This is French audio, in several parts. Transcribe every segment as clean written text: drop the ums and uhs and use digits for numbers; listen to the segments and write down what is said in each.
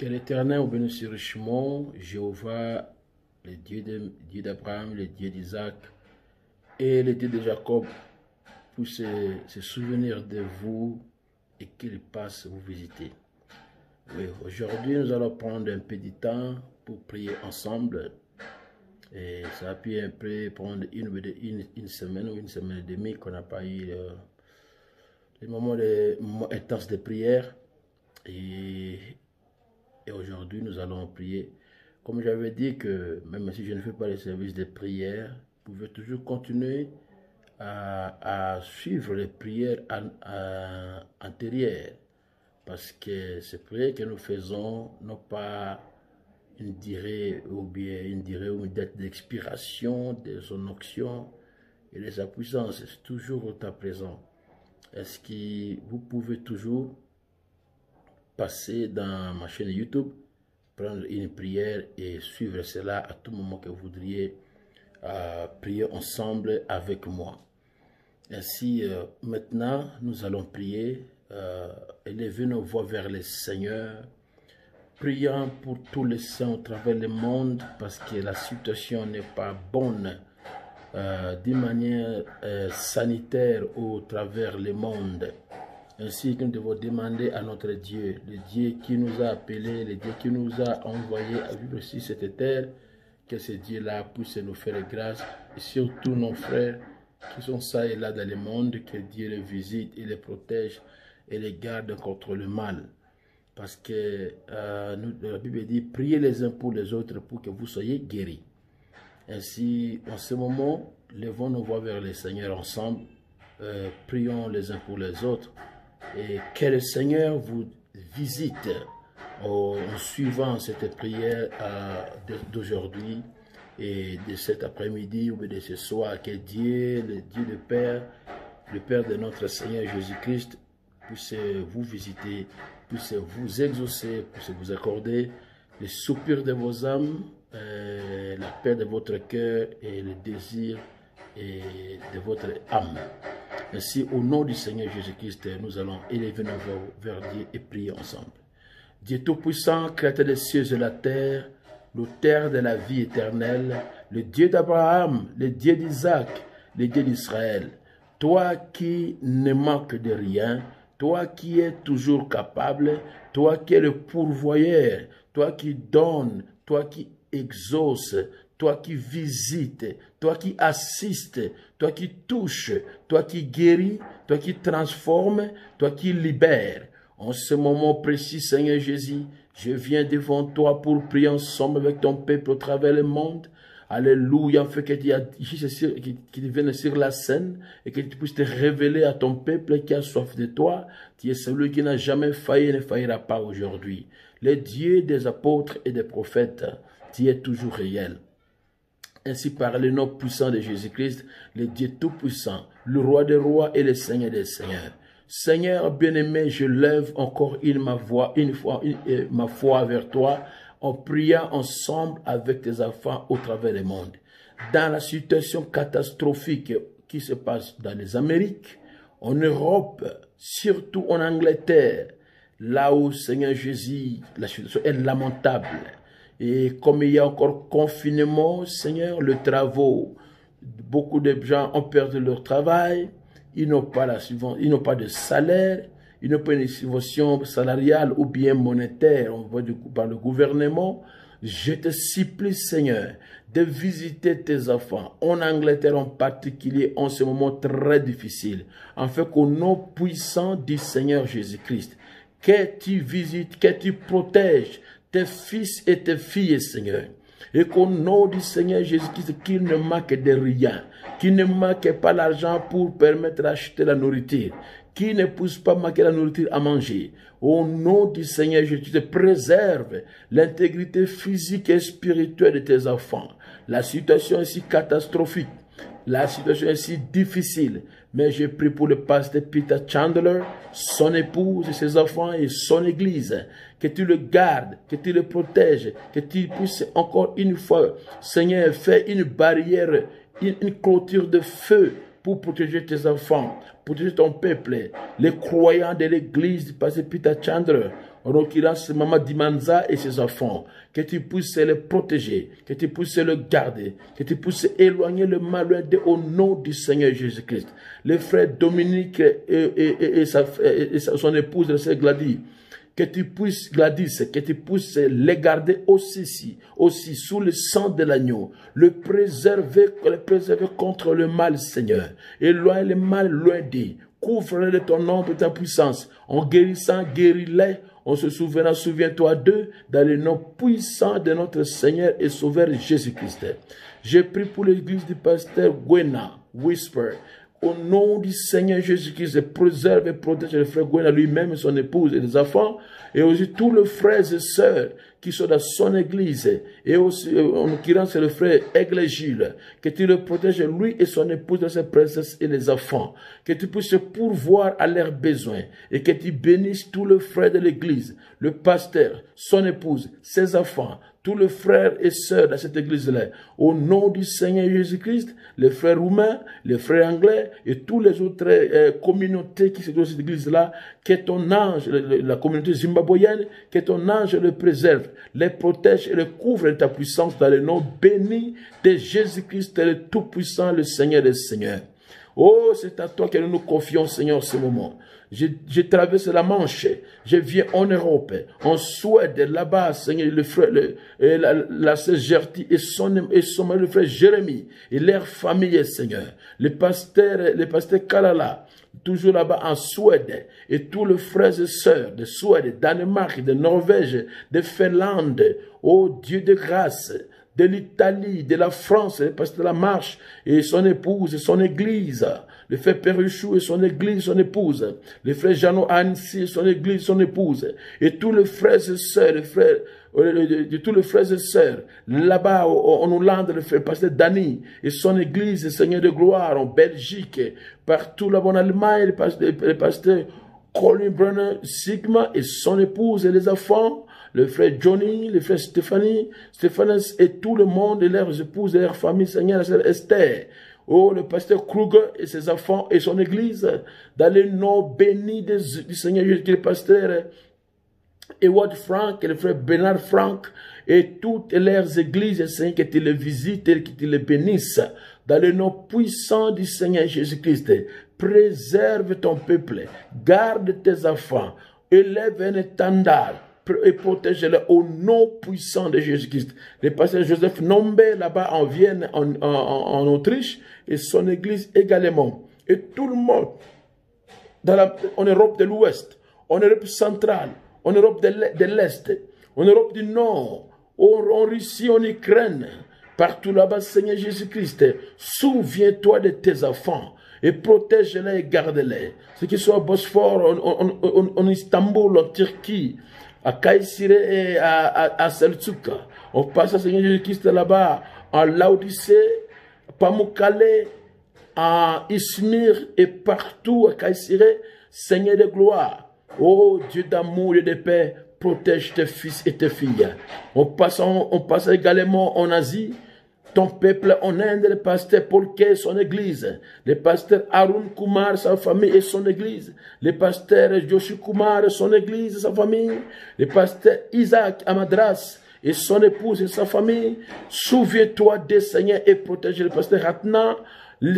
Que l'Éternel vous bénisse richement, Jéhovah, le Dieu d'Abraham, le Dieu d'Isaac et le Dieu de Jacob, puisse se souvenir de vous et qu'il passe vous visiter. Oui, aujourd'hui, nous allons prendre un peu de temps pour prier ensemble. Et ça a pu un peu prendre une semaine ou une semaine et demie qu'on n'a pas eu les moments intenses de prière. Et aujourd'hui, nous allons prier. Comme j'avais dit que même si je ne fais pas les services de prière, vous pouvez toujours continuer à suivre les prières antérieures. Parce que ces prières que nous faisons n'ont pas une durée ou une date d'expiration de son onction et de sa puissance. C'est toujours au temps présent. Est-ce que vous pouvez toujours passer dans ma chaîne YouTube, prendre une prière et suivre cela à tout moment que vous voudriez prier ensemble avec moi. Ainsi, maintenant, nous allons prier, élever nos voix vers le Seigneur, priant pour tous les saints au travers le monde, parce que la situation n'est pas bonne d'une manière sanitaire au travers le monde. Ainsi que nous devons demander à notre Dieu, le Dieu qui nous a appelés, le Dieu qui nous a envoyés à vivre sur cette terre, que ce Dieu-là puisse nous faire grâce, et surtout nos frères qui sont ça et là dans le monde, que Dieu les visite et les protège et les garde contre le mal. Parce que la Bible dit, priez les uns pour les autres pour que vous soyez guéris. Ainsi, en ce moment, levons nos voix vers le Seigneur ensemble, prions les uns pour les autres, et que le Seigneur vous visite en suivant cette prière d'aujourd'hui et de cet après-midi ou de ce soir. Que Dieu, le Dieu de Père, le Père de notre Seigneur Jésus-Christ, puisse vous visiter, puisse vous exaucer, puisse vous accorder les soupirs de vos âmes, la paix de votre cœur et le désir de votre âme. Ainsi, au nom du Seigneur Jésus-Christ, nous allons élever nos voix vers Dieu et prier ensemble. Dieu Tout-Puissant, Créateur des cieux et de la terre, l'auteur de la vie éternelle, le Dieu d'Abraham, le Dieu d'Isaac, le Dieu d'Israël, toi qui ne manques de rien, toi qui es toujours capable, toi qui es le pourvoyeur, toi qui donnes, toi qui exauces, toi qui visites, toi qui assistes, toi qui touches, toi qui guéris, toi qui transformes, toi qui libères. En ce moment précis, Seigneur Jésus, je viens devant toi pour prier ensemble avec ton peuple au travers le monde. Alléluia, fait que tu viennes sur la scène et que tu puisses te révéler à ton peuple qui a soif de toi. Tu es celui qui n'a jamais failli et ne faillira pas aujourd'hui. Le Dieu des apôtres et des prophètes, tu es toujours réel. Ainsi par le nom puissant de Jésus-Christ, le Dieu tout-puissant, le roi des rois et le Seigneur des seigneurs. Seigneur bien-aimé, je lève encore ma foi vers toi, en priant ensemble avec tes enfants au travers du monde. Dans la situation catastrophique qui se passe dans les Amériques, en Europe, surtout en Angleterre, là où, Seigneur Jésus, la situation est lamentable. Et comme il y a encore confinement, Seigneur, le travaux, beaucoup de gens ont perdu leur travail, ils n'ont pas de salaire, ils n'ont pas une subvention salariale ou bien monétaire par le gouvernement. Je te supplie, Seigneur, de visiter tes enfants, en Angleterre en particulier, en ce moment très difficile, afin qu'au nom puissant du Seigneur Jésus-Christ, que tu visites, que tu protèges tes fils et tes filles, Seigneur. Et qu'au nom du Seigneur Jésus-Christ, qu'il ne manque de rien, qu'il ne manque pas l'argent pour permettre d'acheter la nourriture, qu'il ne puisse pas manquer la nourriture à manger. Au nom du Seigneur Jésus-Christ, préserve l'intégrité physique et spirituelle de tes enfants. La situation est si catastrophique, la situation est si difficile, mais je prie pour le pasteur Peter Chandler, son épouse, ses enfants et son église. Que tu le gardes, que tu le protèges, que tu puisses encore une fois, Seigneur, faire une barrière, une clôture de feu pour protéger tes enfants, protéger ton peuple, les croyants de l'église du pasteur Peter Chandler. en l'occurrence Maman Dimanza et ses enfants, que tu puisses les protéger, que tu puisses le garder, que tu puisses éloigner le mal loin d'eux au nom du Seigneur Jésus-Christ. Le frère Dominique et son épouse, la sœur Gladys, que tu puisses, Gladys, que tu puisses les garder aussi sous le sang de l'agneau, le préserver contre le mal, Seigneur. Éloigne le mal loin d'eux. Couvre-les de ton nom, de ta puissance. En guérissant, guéris-les. On se souviendra, souviens-toi d'eux, dans le nom puissant de notre Seigneur et Sauveur Jésus-Christ. J'ai pris pour l'église du pasteur Gwena Whisper. Au nom du Seigneur Jésus-Christ, préserve et protège le frère Gwena lui-même, son épouse et les enfants, et aussi tous les frères et sœurs qui sont dans son église, et aussi, en l'occurrence, c'est le frère Aigle Gilles, que tu le protèges, lui et son épouse, de ses princesses et les enfants, que tu puisses pourvoir à leurs besoins, et que tu bénisses tous les frères de l'église, le pasteur, son épouse, ses enfants, tous les frères et sœurs de cette église-là, au nom du Seigneur Jésus-Christ, les frères roumains, les frères anglais et toutes les autres communautés qui sont dans cette église-là, que ton ange, la communauté zimbabwéenne, que ton ange le préserve, les protège et les couvre de ta puissance dans le nom béni de Jésus-Christ, le Tout-Puissant, le Seigneur des Seigneurs. Oh, c'est à toi que nous nous confions, Seigneur, ce moment. J'ai traversé la Manche, je viens en Europe, en Suède, là-bas, Seigneur, le frère, la sœur Gertie et son mari, le frère Jérémie, et leur famille, Seigneur. Le pasteur Kalala, toujours là-bas en Suède, et tous les frères et sœurs de Suède, de Danemark, de Norvège, de Finlande, oh Dieu de grâce, de l'Italie, de la France, le pasteur Lamarche et son épouse et son église, le frère Perruchou et son église, son épouse, le frère Jeannot Annecy et son église, son épouse, et tous les frères et sœurs, tous les frères et sœurs, là-bas en Hollande, le frère pasteur Dany et son église, Seigneur de gloire, en Belgique, partout là-bas en Allemagne, le pasteur Colin Brenner Sigma et son épouse et les enfants, le frère Johnny, le frère Stéphanus et tout le monde et leurs épouses et leurs familles, Seigneur, la sœur Esther. Oh, le pasteur Kruger et ses enfants et son église, dans le nom béni du Seigneur Jésus, le pasteur Edward Frank et le frère Bernard Frank et toutes leurs églises, Seigneur, que tu les visites et que tu les bénisses, dans le nom puissant du Seigneur Jésus-Christ. Préserve ton peuple, garde tes enfants, élève un étendard et protège-les au nom puissant de Jésus-Christ. Le pasteur Joseph Nombe, là-bas en Vienne, en Autriche, et son église également. Et tout le monde, en Europe de l'Ouest, en Europe centrale, en Europe de l'Est, en Europe du Nord, en Russie, en Ukraine, partout là-bas, Seigneur Jésus-Christ, souviens-toi de tes enfants et protège-les et garde-les. Ce qui soit à Bosphore, en Istanbul, en Turquie, à Kayseri et à Selçuk. On passe à Seigneur Jésus-Christ là-bas, en Laodicée, Pamukkale, à Izmir et partout à Kayseri, Seigneur de gloire. Oh Dieu d'amour et de paix, protège tes fils et tes filles. On passe également en Asie, ton peuple en Inde, le pasteur Paul Kay, son église, le pasteur Arun Kumar, sa famille et son église, le pasteur Joshi Kumar, son église et sa famille, le pasteur Isaac Amadras et son épouse et sa famille. Souviens-toi des Seigneurs et protège le pasteur Ratna,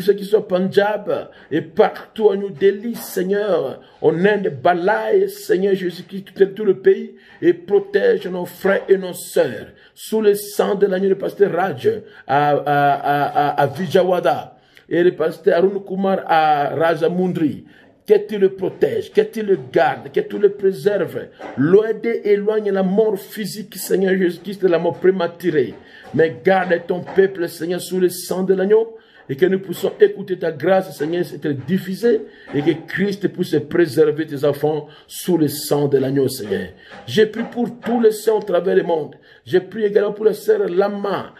ceux qui sont au Punjab et partout à New Delhi, Seigneur, en Inde, Balai, Seigneur Jésus-Christ, tout le pays, et protège nos frères et nos sœurs. Sous le sang de l'agneau, le pasteur Raj à Vijayawada et le pasteur Arun Kumar à Rajamundry. Que tu le protèges, que tu le gardes, que tu le préserves. Loin éloigne la mort physique, Seigneur Jésus-Christ, de la mort prématurée. Mais garde ton peuple, Seigneur, sous le sang de l'agneau. Et que nous puissions écouter ta grâce, Seigneur, c'est diffusé, et que Christ puisse préserver tes enfants sous le sang de l'agneau, Seigneur. J'ai prié pour tous les saints au travers du monde. J'ai prié également pour les sœurs Lama,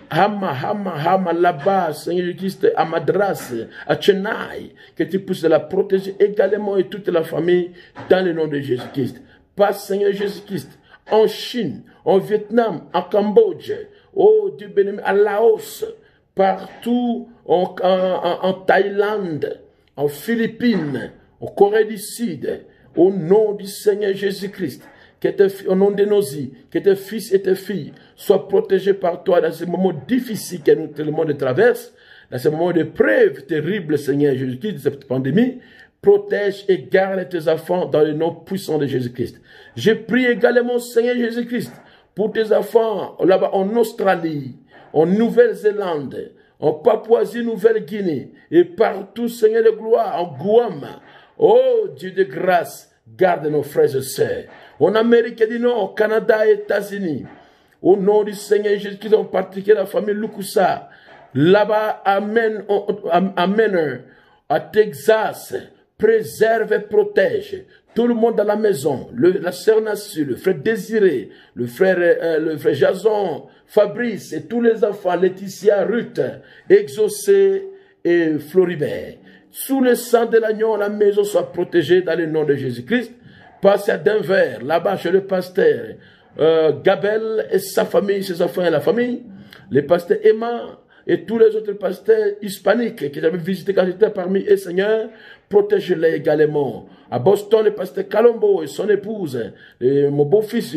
Hama, là-bas, Seigneur Jésus-Christ, à Madras, à Chennai, que tu puisses la protéger également et toute la famille dans le nom de Jésus-Christ. Passe, Seigneur Jésus-Christ, en Chine, en Vietnam, en Cambodge, oh Dieu béni, à Laos, partout en Thaïlande, en Philippines, en Corée du Sud, au nom du Seigneur Jésus-Christ, au nom de nos vies, que tes fils et tes filles soient protégés par toi dans ces moments difficiles que le monde traverse, dans ces moments de preuve terribles, Seigneur Jésus-Christ, de cette pandémie. Protège et garde tes enfants dans le nom puissant de Jésus-Christ. Je prie également, Seigneur Jésus-Christ, pour tes enfants là-bas en Australie, en Nouvelle-Zélande, en Papouasie-Nouvelle-Guinée et partout, Seigneur de gloire, en Guam. Oh Dieu de grâce, garde nos frères et sœurs. En Amérique du Nord, Canada et États-Unis. Au nom du Seigneur Jésus-Christ, en particulier la famille Lukusa. Là-bas, amen, à Texas. Préserve et protège tout le monde dans la maison, la sœur Nassu, le frère Désiré, le frère Jason, Fabrice et tous les enfants, Laetitia, Ruth, Exaucé et Floribert. Sous le sang de l'agneau, la maison soit protégée dans le nom de Jésus-Christ. Passe à Denver, là-bas chez le pasteur Gabel et sa famille, ses enfants et la famille, les pasteurs Emma et tous les autres pasteurs hispaniques que j'avais visités quand j'étais parmi eux, Seigneur, protège-les également. À Boston, le pasteur Colombo et son épouse, et mon beau-fils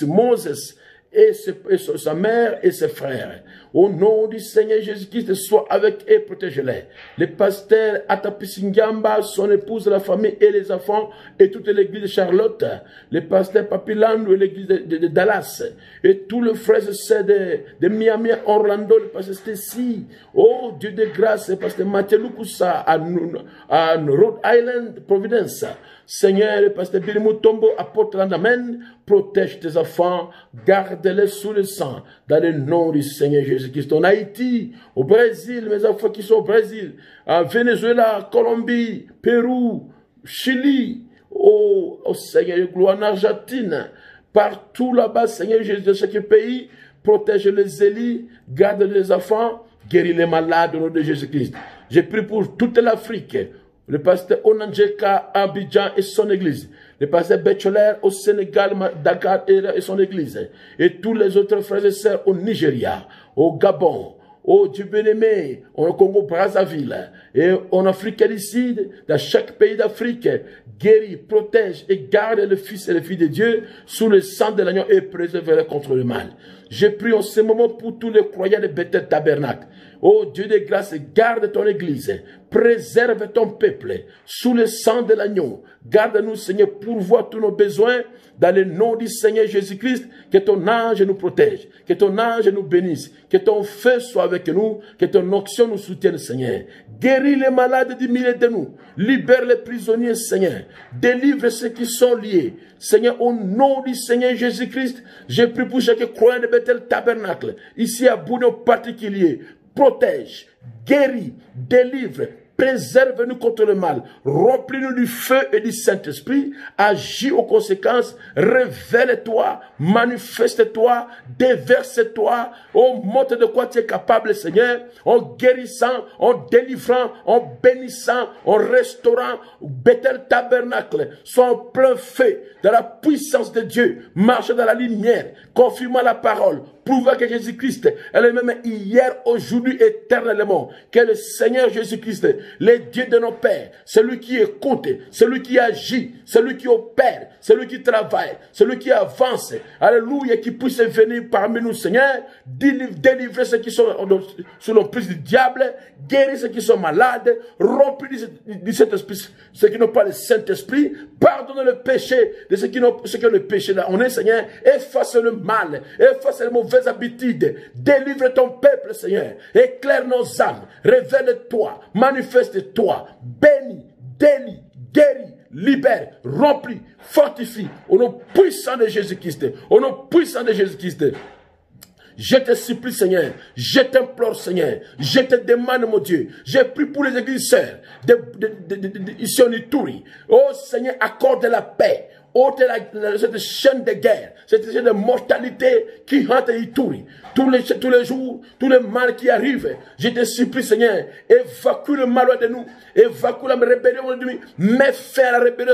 Moses, et sa mère et ses frères. Au nom du Seigneur Jésus-Christ, sois avec eux et protège-les. Le pasteur Atapisingamba, son épouse, la famille et les enfants, et toute l'église de Charlotte, le pasteur Papilando et l'église de Dallas, et tous les frères et sœurs de Miami, Orlando, le pasteur Stacy, oh Dieu de grâce, le pasteur Mathieu Lukusa à Rhode Island, Providence. Seigneur, le pasteur Billy Mutombo à Portland, amen. Protège tes enfants, garde-les sous le sang, dans le nom du Seigneur Jésus-Christ. En Haïti, au Brésil, mes enfants qui sont au Brésil, en Venezuela, Colombie, Pérou, Chili, au Seigneur, gloire en Argentine, partout là-bas, Seigneur Jésus, de chaque pays, protège les élus, garde les enfants, guéris les malades au nom de Jésus-Christ. J'ai pris pour toute l'Afrique, le pasteur Onanjeka à Abidjan et son église, le pasteur Becholer au Sénégal, Dakar et son église, et tous les autres frères et sœurs au Nigeria, au Gabon, au Dieu bien-aimé, au Congo-Brazzaville, et en Afrique du Sud, dans chaque pays d'Afrique, guéris, protège et garde le Fils et les filles de Dieu sous le sang de l'agneau et préserve-les contre le mal. Je prie en ce moment pour tous les croyants de Bethel Tabernacle. Oh Dieu de grâce, garde ton église, préserve ton peuple sous le sang de l'agneau. Garde-nous, Seigneur, pourvois tous nos besoins dans le nom du Seigneur Jésus-Christ. Que ton ange nous protège, que ton ange nous bénisse, que ton feu soit avec nous, que ton onction nous soutienne, Seigneur. Guéris les malades du milieu de nous, libère les prisonniers, Seigneur. Délivre ceux qui sont liés. Seigneur, au nom du Seigneur Jésus-Christ, je prie pour chaque croyant de Bethel Tabernacle, ici à Bouno en particulier. Protège, guéris, délivre, préserve-nous contre le mal, remplis-nous du feu et du Saint-Esprit, agis aux conséquences, révèle-toi, manifeste-toi, déverse-toi, oh, montre de quoi tu es capable, Seigneur, en guérissant, en délivrant, en bénissant, en restaurant, Bethel Tabernacle, soit en plein feu, dans la puissance de Dieu, marche dans la lumière, confirmant la parole, prouvant que Jésus-Christ est le même hier, aujourd'hui, éternellement, que le Seigneur Jésus-Christ, le Dieu de nos pères, celui qui écoute, celui qui agit, celui qui opère, celui qui travaille, celui qui avance, alléluia, qui puisse venir parmi nous, Seigneur, délivrer ceux qui sont sous l'emprise du diable, guérir ceux qui sont malades, remplir du Saint-Esprit ceux qui n'ont pas le Saint-Esprit, pardonne le péché de ceux qui ont le péché là. On est, Seigneur, efface le mal, efface les mauvaises habitudes, délivre ton peuple, Seigneur, éclaire nos âmes, révèle-toi, manifeste-toi, bénis, délie, guéris, libère, remplis, fortifie, au nom puissant de Jésus-Christ, au nom puissant de Jésus-Christ. Je te supplie, Seigneur, je t'implore, Seigneur, je te demande, mon Dieu, je prie pour les églises sœurs ici en Ituri. Oh Seigneur, accorde la paix. Ôte cette chaîne de guerre, cette chaîne de mortalité qui hante Ituri. Tous les jours, tous les mal qui arrivent, je te supplie, Seigneur, évacue le mal de nous, évacue la rébellion de nous, mets fin à la rébellion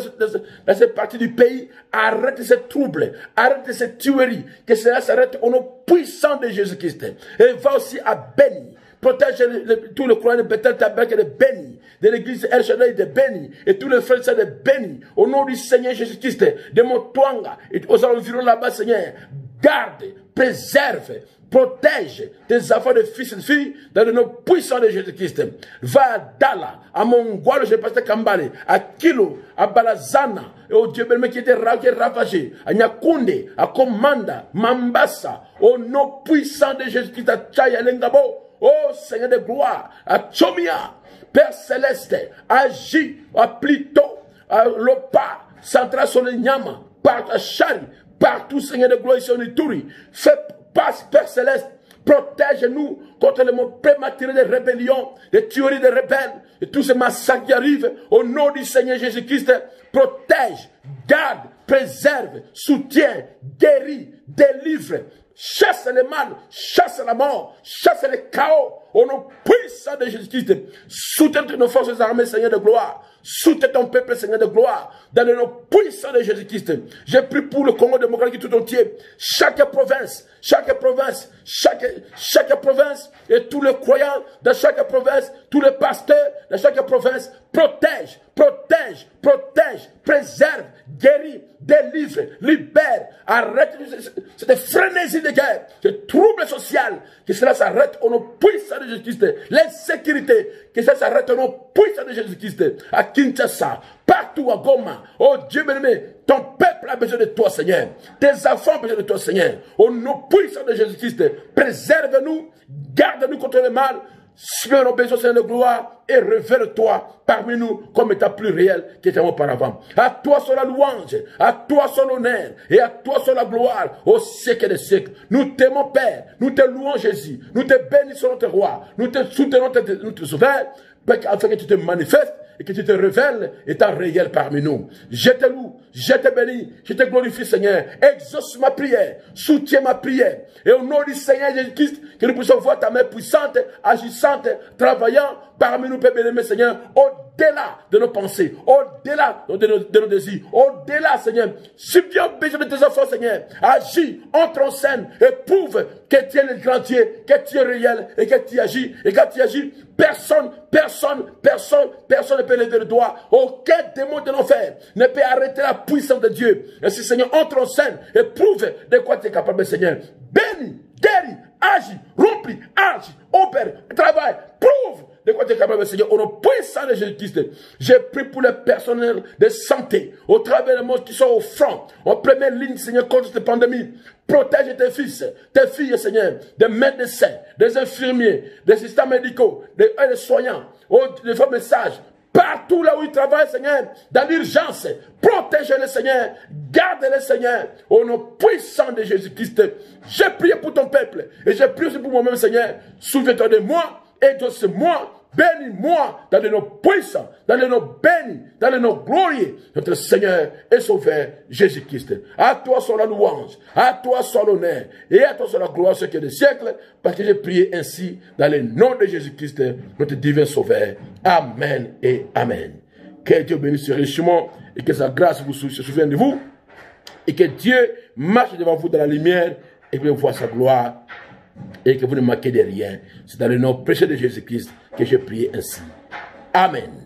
dans cette partie du pays, arrête ces troubles, arrête ces tueries, que cela s'arrête au nom puissant de Jésus-Christ. Et va aussi à Beni, Protège tous les croyants de Bethel Tabernacle est béni. De l'église El Shaddai est béni. Et tous les frères sont bénis. Au nom du Seigneur Jésus-Christ, de Motwanga et aux environs là-bas, Seigneur, garde, préserve, protège tes enfants de fils et de filles dans le nom puissant de Jésus-Christ. Va à Dala, à Mongoualo, je passe à Kambale, à Kilo, à Balazana, et au Dieu béni qui était ravagé, à Nyakunde, à Komanda, Mambasa, au nom puissant de Jésus-Christ, à Tchaya Lengabo, oh Seigneur de gloire, à Chomia, Père Céleste, agis, à Plito, à Lopa, Central Solenyama, partout à Chari, partout Seigneur de gloire, ici en Ituri, fais passe, Père Céleste, protège-nous contre le mot prématuré de rébellion, des tueries de rebelles, et tous ces massacres qui arrivent, au nom du Seigneur Jésus-Christ, protège, garde, préserve, soutient, guérit, délivre, chasse le mal, chasse la mort, chasse le chaos, au nom puissant de Jésus-Christ. Soutiens nos forces armées, Seigneur de gloire. Soutiens ton peuple, Seigneur de gloire. Dans le nom puissant de Jésus-Christ. J'ai pris pour le Congo démocratique tout entier. Chaque province, et tous les croyants de chaque province, tous les pasteurs de chaque province, protège, préserve, guérit, délivre, libère, arrête cette frénésie de guerre, ce trouble social, que cela s'arrête au nom puissant de Jésus-Christ, l'insécurité, que cela s'arrête au nom puissant de Jésus-Christ, à Kinshasa, partout à Goma, oh Dieu bien-aimé, ton peuple a besoin de toi, Seigneur, tes enfants ont besoin de toi, Seigneur, au nom puissant de Jésus-Christ, préserve-nous, garde-nous contre le mal, Seigneur, nos besoins, Seigneur de gloire, et révèle-toi parmi nous comme étant plus réel qu'était auparavant. À toi soit la louange, à toi soit l'honneur, et à toi soit la gloire au siècle des siècles. Nous t'aimons, Père, nous te louons, Jésus, nous te bénissons, notre roi, nous te soutenons, nous te sauvons, afin que tu te manifestes et que tu te révèles étant réel parmi nous. Je te loue, je te bénis, je te glorifie, Seigneur. Exauce ma prière, soutiens ma prière. Et au nom du Seigneur Jésus-Christ, que nous puissions voir ta main puissante, agissante, travaillant parmi nous, Père bien-aimé, Seigneur, au-delà de nos pensées, au-delà de nos désirs, au-delà, Seigneur. Si bien besoin de tes enfants, Seigneur, agis, entre en scène et prouve que tu es le grand Dieu, que tu es réel et que tu agis. Et quand tu agis, personne ne peut lever le doigt. Aucun démon de l'enfer ne peut arrêter la puissance de Dieu. Ainsi, Seigneur, entre en scène et prouve de quoi tu es capable, Seigneur. Bénis, guéris, agis, remplis, agis, opère, travaille, prouve de quoi tu es capable, Seigneur, au nom puissant de Jésus-Christ. J'ai pris pour les personnels de santé, au travers des mots qui sont au front, en première ligne, Seigneur, contre cette pandémie. Protège tes fils, tes filles, Seigneur, des médecins, des infirmiers, des assistants médicaux, des soignants, des femmes sages, partout là où ils travaillent, Seigneur, dans l'urgence, protège-les, Seigneur, garde-les, Seigneur, au nom puissant de Jésus-Christ. J'ai prié pour ton peuple, et j'ai prié aussi pour moi-même, Seigneur. Souviens-toi de moi, exauce-moi, bénis-moi dans le nom puissant, dans le nom béni, dans le nom glorieux, notre Seigneur et Sauveur Jésus-Christ. À toi soit la louange, à toi soit l'honneur, et à toi soit la gloire, ce qui est des siècles, parce que j'ai prié ainsi dans le nom de Jésus-Christ, notre divin Sauveur. Amen et Amen. Que Dieu bénisse richement et que sa grâce se souvienne de vous, et que Dieu marche devant vous dans la lumière et que vous voyez sa gloire, et que vous ne manquez de rien. C'est dans le nom précieux de Jésus-Christ que j'ai prié ainsi. Amen.